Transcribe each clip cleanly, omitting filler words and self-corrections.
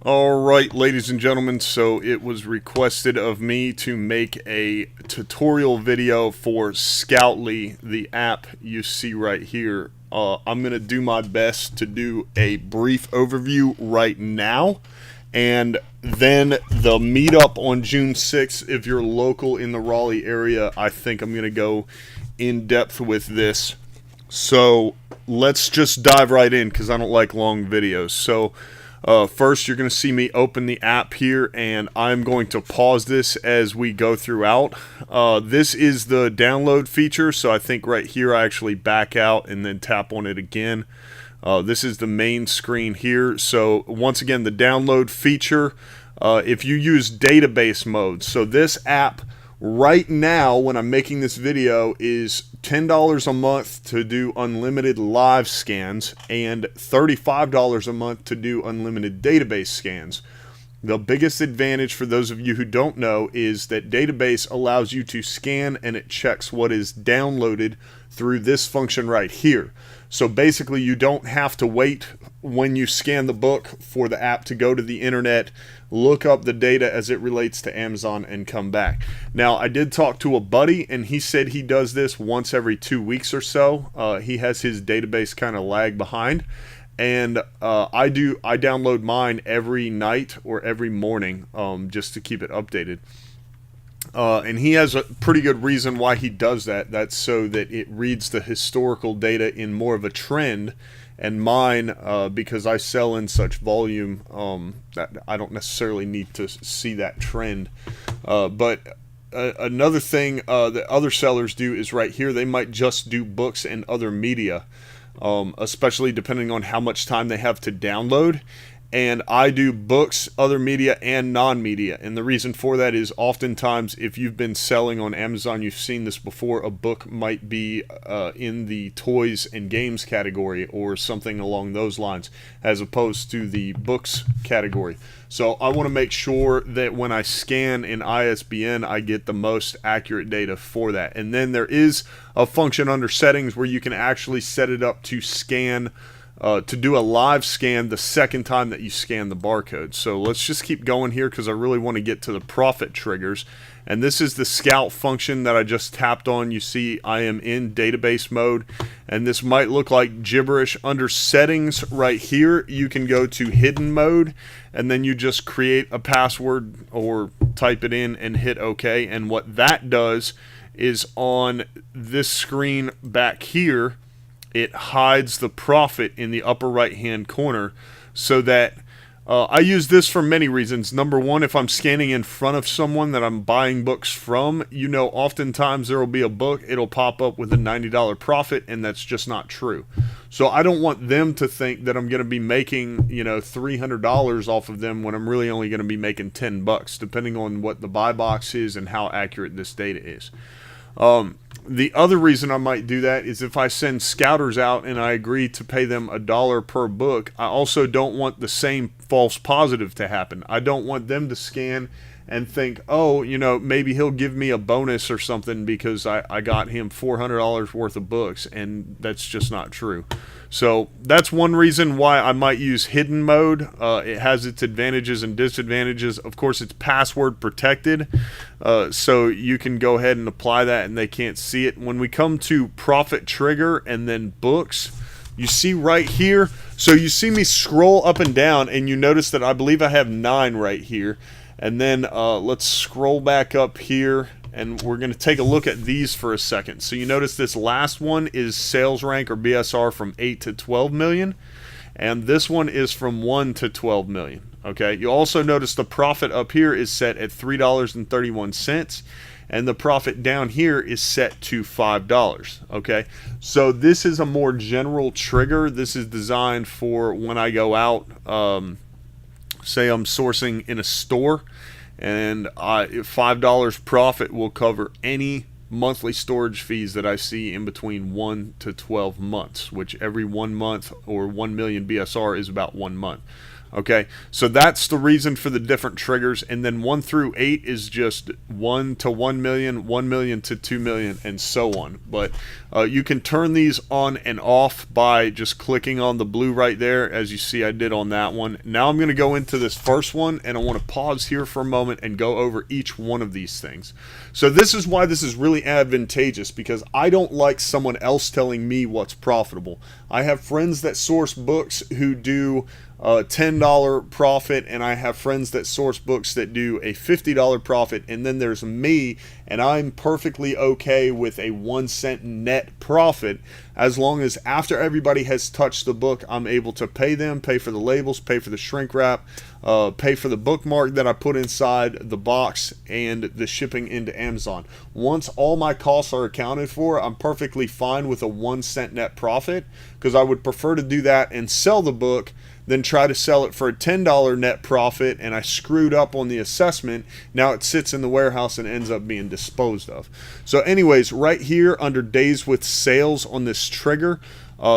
Alright, ladies and gentlemen, so it was requested of me to make a tutorial video for Scoutly, the app you see right here. I'm going to do my best to do a brief overview right now, and then the meetup on June 6th, if you're local in the Raleigh area, I think I'm going to go in depth with this. So let's just dive right in because I don't like long videos. So first, you're going to see me open the app here, and I'm going to pause this as we go throughout. This is the download feature, so I think right here I actually back out and then tap on it again. This is the main screen here. So once again, the download feature, if you use database mode, so this app right now when I'm making this video is $10 a month to do unlimited live scans and $35 a month to do unlimited database scans. The biggest advantage for those of you who don't know is that database allows you to scan and it checks what is downloaded through this function right here. So basically you don't have to wait when you scan the book for the app to go to the internet, look up the data as it relates to Amazon, and come back. Now, I did talk to a buddy, and he said he does this once every 2 weeks or so. He has his database kind of lag behind, and I download mine every night or every morning just to keep it updated. And he has a pretty good reason why he does that. That's so that it reads the historical data in more of a trend. And mine, because I sell in such volume, that I don't necessarily need to see that trend. But another thing that other sellers do is right here. They might just do books and other media, especially depending on how much time they have to download. And I do books, other media, and non-media. And the reason for that is oftentimes if you've been selling on Amazon, you've seen this before, a book might be in the toys and games category or something along those lines, as opposed to the books category. So I want to make sure that when I scan in ISBN, I get the most accurate data for that. And then there is a function under settings where you can actually set it up to scan to do a live scan the second time that you scan the barcode. So let's just keep going here because I really want to get to the profit triggers. And this is the Scout function that I just tapped on. You see I am in database mode, and this might look like gibberish. Under settings right here, you can go to hidden mode, and then you just create a password or type it in and hit OK. And what that does is on this screen back here, it hides the profit in the upper right hand corner, so that I use this for many reasons. Number one, if I'm scanning in front of someone that I'm buying books from, you know, oftentimes there will be a book, it'll pop up with a $90 profit, and that's just not true. So I don't want them to think that I'm going to be making, you know, $300 off of them when I'm really only going to be making $10, depending on what the buy box is and how accurate this data is. The other reason I might do that is if I send scouters out and I agree to pay them $1 per book, I also don't want the same false positive to happen. I don't want them to scan and think, oh, you know, maybe he'll give me a bonus or something because I got him $400 worth of books, and that's just not true. So that's one reason why I might use hidden mode. It has its advantages and disadvantages. Of course, it's password protected, so you can go ahead and apply that and they can't see it. When we come to profit trigger and then books, you see right here, so you see me scroll up and down, and you notice that I believe I have 9 right here. And then let's scroll back up here, and we're going to take a look at these for a second. So you notice this last one is sales rank or BSR from 8 to 12 million, and this one is from 1 to 12 million. Okay, you also notice the profit up here is set at $3.31, and the profit down here is set to $5. Okay, so this is a more general trigger. This is designed for when I go out, say I'm sourcing in a store, and $5 profit will cover any monthly storage fees that I see in between 1 to 12 months, which every 1 month or 1 million BSR is about 1 month. Okay, so that's the reason for the different triggers, and then 1 through 8 is just 1 to 1 million, 1 million to 2 million, and so on. But you can turn these on and off by just clicking on the blue right there, as you see I did on that one. Now I'm going to go into this first one, and I want to pause here for a moment and go over each one of these things. So this is why this is really advantageous, because I don't like someone else telling me what's profitable. I have friends that source books who do $10 profit, and I have friends that source books that do a $50 profit, and then there's me, and I'm perfectly okay with a 1 cent net profit as long as after everybody has touched the book, I'm able to pay them, pay for the labels, pay for the shrink wrap, pay for the bookmark that I put inside the box, and the shipping into Amazon. Once all my costs are accounted for, I'm perfectly fine with a 1 cent net profit, because I would prefer to do that and sell the book then try to sell it for a $10 net profit, and I screwed up on the assessment. Now it sits in the warehouse and ends up being disposed of. So anyways, right here under days with sales on this trigger,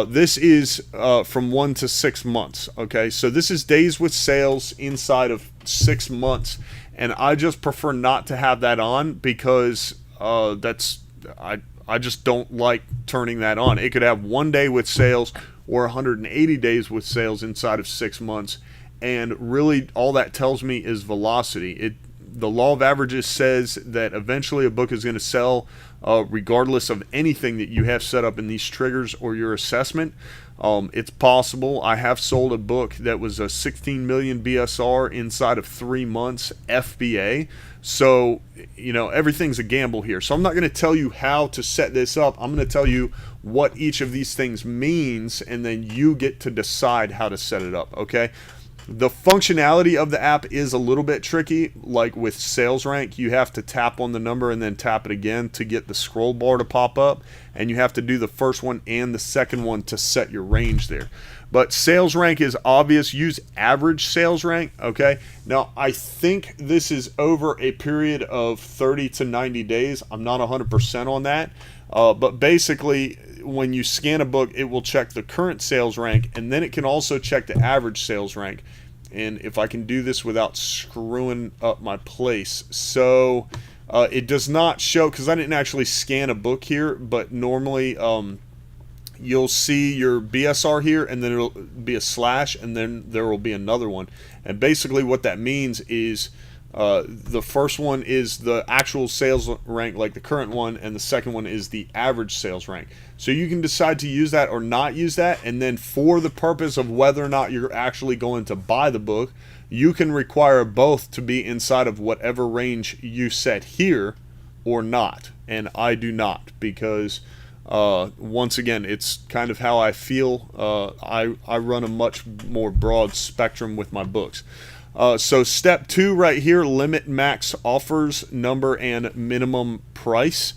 this is from 1 to 6 months. Okay, so this is days with sales inside of 6 months, and I just prefer not to have that on because I just don't like turning that on. It could have 1 day with sales or 180 days with sales inside of 6 months, and really all that tells me is velocity. The law of averages says that eventually a book is going to sell regardless of anything that you have set up in these triggers or your assessment. It's possible. I have sold a book that was a 16 million BSR inside of 3 months FBA. So, you know, everything's a gamble here. So I'm not going to tell you how to set this up. I'm going to tell you what each of these things means, and then you get to decide how to set it up, okay? The functionality of the app is a little bit tricky. Like with sales rank, you have to tap on the number and then tap it again to get the scroll bar to pop up, and you have to do the first one and the second one to set your range there. But sales rank is obvious. Use average sales rank, okay? Now, I think this is over a period of 30 to 90 days. I'm not 100% on that. But basically, when you scan a book, it will check the current sales rank, and then it can also check the average sales rank. And if I can do this without screwing up my place. So it does not show, because I didn't actually scan a book here, but normally you'll see your BSR here, and then it'll be a slash, and then there will be another one. And basically what that means is the first one is the actual sales rank, like the current one, and the second one is the average sales rank. So you can decide to use that or not use that, and then for the purpose of whether or not you're actually going to buy the book, you can require both to be inside of whatever range you set here or not. And I do not, because once again, it's kind of how I feel. I run a much more broad spectrum with my books. So step 2 right here, limit max offers, number, and minimum price.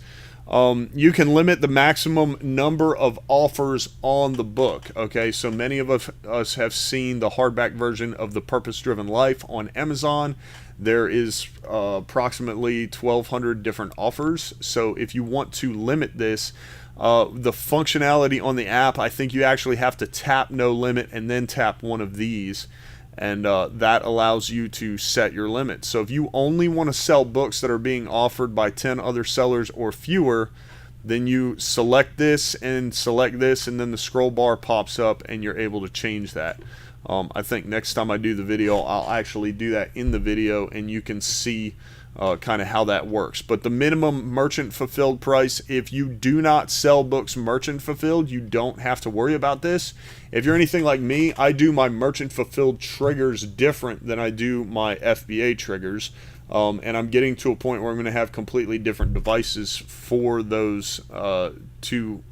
You can limit the maximum number of offers on the book. Okay, so many of us have seen the hardback version of The Purpose-Driven Life on Amazon. There is approximately 1,200 different offers. So if you want to limit this, the functionality on the app, I think you actually have to tap no limit and then tap one of these. And that allows you to set your limit. So if you only want to sell books that are being offered by 10 other sellers or fewer, then you select this, and then the scroll bar pops up and you're able to change that. I think next time I do the video, I'll actually do that in the video, and you can see kind of how that works. But the minimum merchant fulfilled price, if you do not sell books merchant fulfilled, you don't have to worry about this. If you're anything like me, I do my merchant fulfilled triggers different than I do my FBA triggers. And I'm getting to a point where I'm going to have completely different devices for those two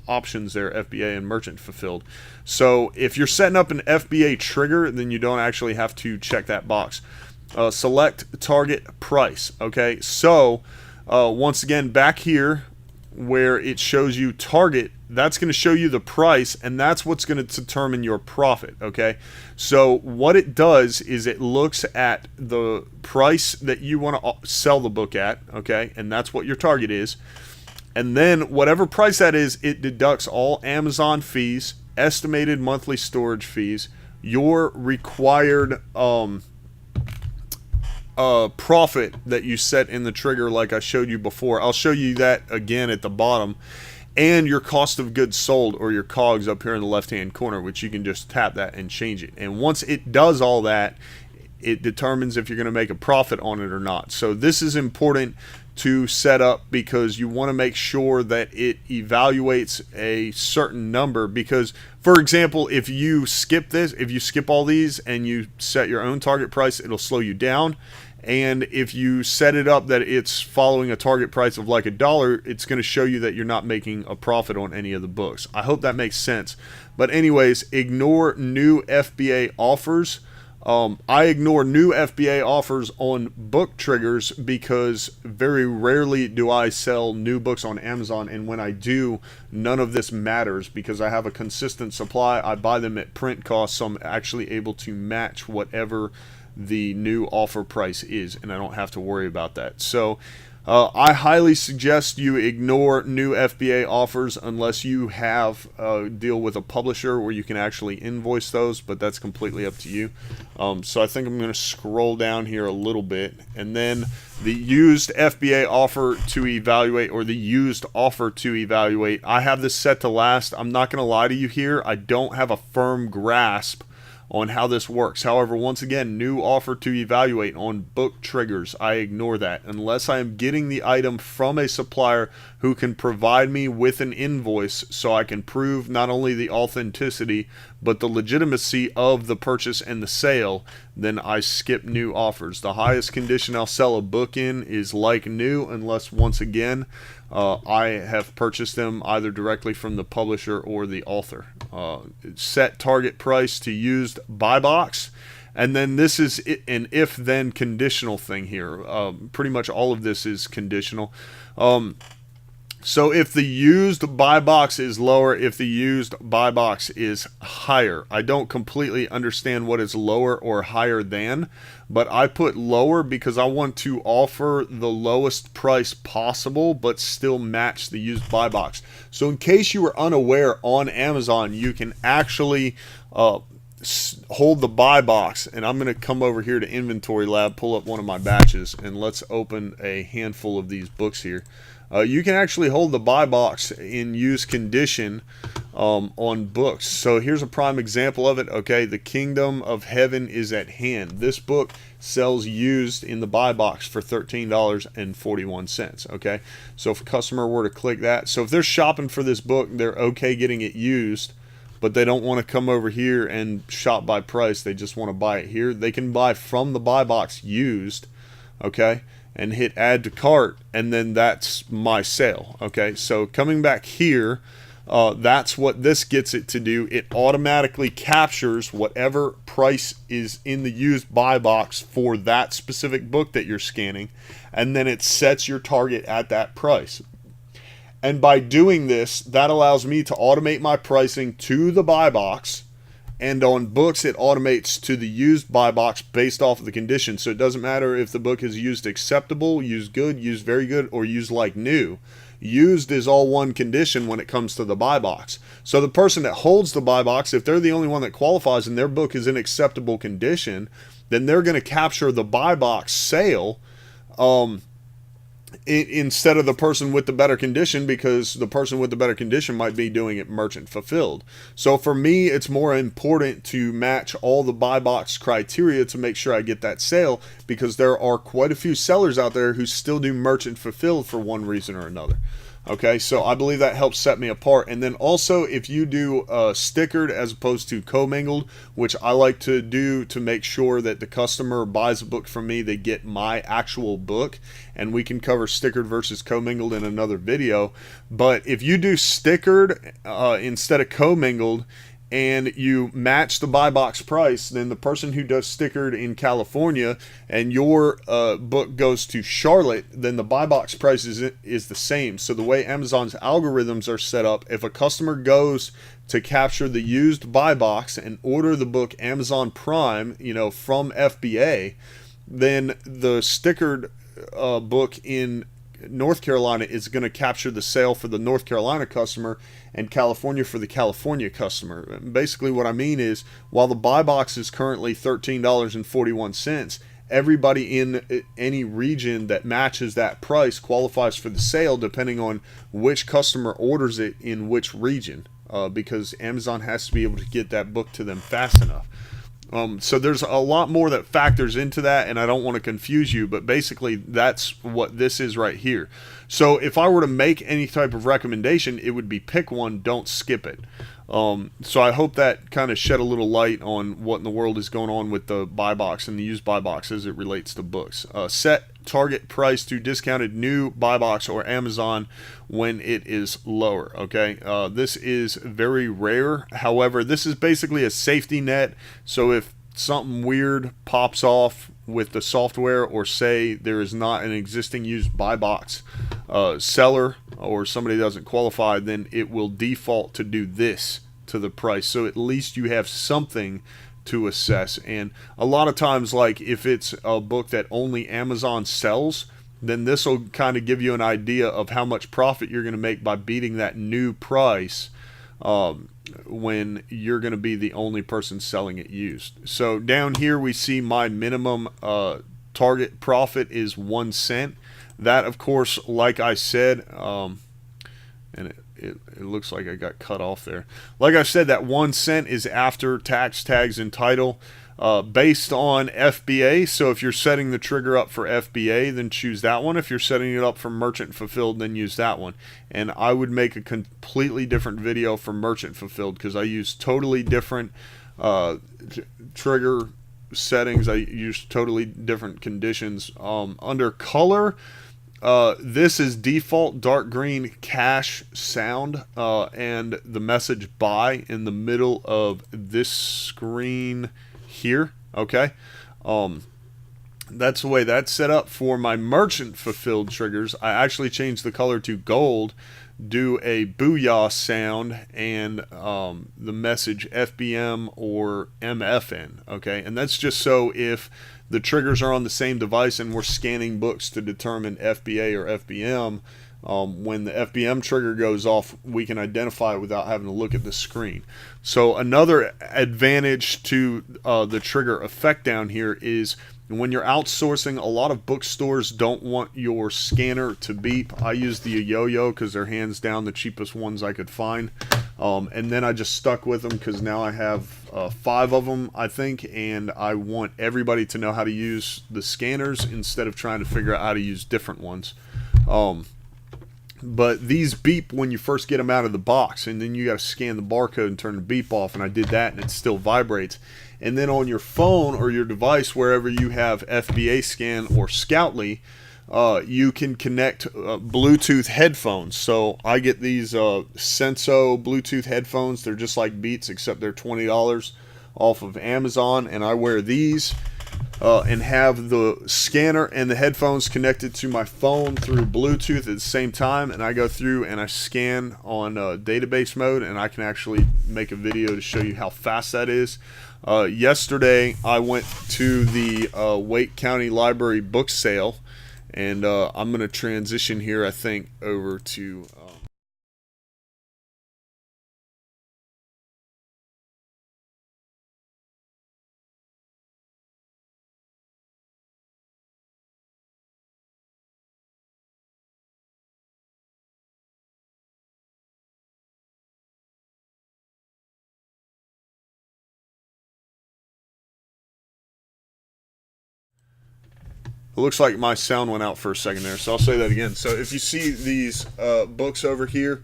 options there, FBA and merchant fulfilled. So if you're setting up an FBA trigger, then you don't actually have to check that box. Select target price. Okay, so once again, back here where it shows you target, that's going to show you the price, and that's what's going to determine your profit. Okay, so what it does is it looks at the price that you want to sell the book at, okay, and that's what your target is. And then whatever price that is, it deducts all Amazon fees, estimated monthly storage fees, your required profit that you set in the trigger, like I showed you before. I'll show you that again at the bottom. And your cost of goods sold, or your COGS, up here in the left hand corner, which you can just tap that and change it. And once it does all that, it determines if you're going to make a profit on it or not. So this is important to set up, because you want to make sure that it evaluates a certain number. Because, for example, if you skip this, if you skip all these and you set your own target price, it'll slow you down. And if you set it up that it's following a target price of like $1, it's going to show you that you're not making a profit on any of the books. I hope that makes sense. But anyways, ignore new FBA offers. I ignore new FBA offers on book triggers, because very rarely do I sell new books on Amazon, and when I do, none of this matters because I have a consistent supply. I buy them at print cost, so I'm actually able to match whatever the new offer price is, and I don't have to worry about that. So I highly suggest you ignore new FBA offers unless you have a deal with a publisher where you can actually invoice those, but that's completely up to you. So I think I'm going to scroll down here a little bit, and then the used FBA offer to evaluate, or the used offer to evaluate, I have this set to last. I'm not going to lie to you here, I don't have a firm grasp on how this works. However, once again, new offer to evaluate on book triggers, I ignore that unless I am getting the item from a supplier who can provide me with an invoice, so I can prove not only the authenticity but the legitimacy of the purchase and the sale. Then I skip new offers. The highest condition I'll sell a book in is like new, unless once again I have purchased them either directly from the publisher or the author. Set target price to used buy box. And then this is an if-then conditional thing here. Pretty much all of this is conditional. So if the used buy box is lower, if the used buy box is higher. I don't completely understand what is lower or higher than, but I put lower because I want to offer the lowest price possible but still match the used buy box. So in case you were unaware, on Amazon you can actually hold the buy box, and I'm going to come over here to Inventory Lab, pull up one of my batches, and let's open a handful of these books here. You can actually hold the buy box in used condition on books. So here's a prime example of it. Okay, The Kingdom of Heaven is at Hand. This book sells used in the buy box for $13.41. Okay, so if a customer were to click that, so if they're shopping for this book, they're okay getting it used, but they don't want to come over here and shop by price. They just want to buy it here. They can buy from the buy box used, okay, and hit add to cart, and then that's my sale. Okay, so coming back here, that's what this gets it to do. It automatically captures whatever price is in the used buy box for that specific book that you're scanning, and then it sets your target at that price. And by doing this, that allows me to automate my pricing to the buy box, and on books it automates to the used buy box based off of the condition. So it doesn't matter if the book is used acceptable, used good, used very good, or used like new. Used is all one condition when it comes to the buy box. So the person that holds the buy box, if they're the only one that qualifies and their book is in acceptable condition, then they're going to capture the buy box sale instead of the person with the better condition, because the person with the better condition might be doing it merchant fulfilled. So for me, it's more important to match all the buy box criteria to make sure I get that sale, because there are quite a few sellers out there who still do merchant fulfilled for one reason or another. Okay, so I believe that helps set me apart. And then also, if you do stickered as opposed to commingled, which I like to do to make sure that the customer buys a book from me, they get my actual book, and we can cover stickered versus commingled in another video. But if you do stickered instead of commingled, and you match the buy box price, then the person who does stickered in California and your book goes to Charlotte, then the buy box price is the same. So the way Amazon's algorithms are set up, if a customer goes to capture the used buy box and order the book Amazon Prime, from FBA, then the stickered book in North Carolina is going to capture the sale for the North Carolina customer and California for the California customer. Basically what I mean is, while the buy box is currently $13.41, everybody in any region that matches that price qualifies for the sale, depending on which customer orders it in which region, because Amazon has to be able to get that book to them fast enough. So there's a lot more that factors into that, and I don't want to confuse you, but basically that's what this is right here. So if I were to make any type of recommendation, it would be pick one, don't skip it. So I hope that kind of shed a little light on what in the world is going on with the buy box and the used buy box as it relates to books. Set target price to discounted new buy box or Amazon when it is lower. Okay, this is very rare. However, this is basically a safety net. So if something weird pops off with the software, or say there is not an existing used buy box seller, or somebody doesn't qualify, then it will default to do this to the price. So at least you have something to assess. And a lot of times, like if it's a book that only Amazon sells, then this will kind of give you an idea of how much profit you're going to make by beating that new price when you're going to be the only person selling it used. So down here we see my minimum target profit is 1 cent. That, of course, like I said, and it looks like I got cut off there. Like I said, that 1 cent is after tax, tags, and title, based on FBA. So if you're setting the trigger up for FBA, then choose that one. If you're setting it up for merchant fulfilled, then use that one. And I would make a completely different video for merchant fulfilled, because I use totally different trigger settings. I use totally different conditions. Under color, this is default dark green cash sound, and the message buy in the middle of this screen here. Okay, that's the way that's set up. For my merchant fulfilled triggers, I actually changed the color to gold, do a booyah sound, and the message FBM or MFN. Okay, and that's just so if the triggers are on the same device and we're scanning books to determine FBA or FBM, when the FBM trigger goes off, we can identify it without having to look at the screen. So another advantage to the trigger effect down here is when you're outsourcing, a lot of bookstores don't want your scanner to beep. I use the yo-yo because they're hands down the cheapest ones I could find. And then I just stuck with them because now I have 5 of them, I think, and I want everybody to know how to use the scanners instead of trying to figure out how to use different ones. But these beep when you first get them out of the box, and then you got to scan the barcode and turn the beep off, and I did that and it still vibrates. And then on your phone or your device, wherever you have FBA scan or Scoutly, you can connect Bluetooth headphones. So I get these Senso Bluetooth headphones. They're just like Beats, except they're $20 off of Amazon, and I wear these and have the scanner and the headphones connected to my phone through Bluetooth at the same time, and I go through and I scan on database mode, and I can actually make a video to show you how fast that is. Yesterday I went to the Wake County Library book sale, and I'm going to transition here, I think, over to it looks like my sound went out for a second there, so I'll say that again. So if you see these books over here,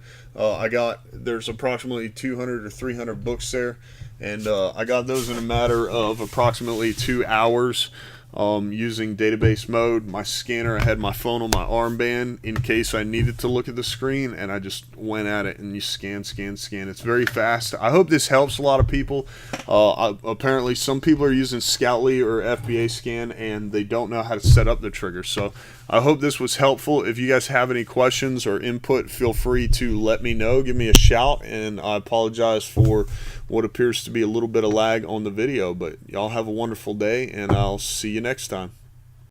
there's approximately 200 or 300 books there, and I got those in a matter of approximately 2 hours using database mode. My scanner, I had my phone on my armband in case I needed to look at the screen, and I just went at it, and you scan. It's very fast. I hope this helps a lot of people. Apparently some people are using Scoutly or FBA scan and they don't know how to set up the trigger. So I hope this was helpful. If you guys have any questions or input, feel free to let me know. Give me a shout, and I apologize for what appears to be a little bit of lag on the video, but y'all have a wonderful day, and I'll see you next time.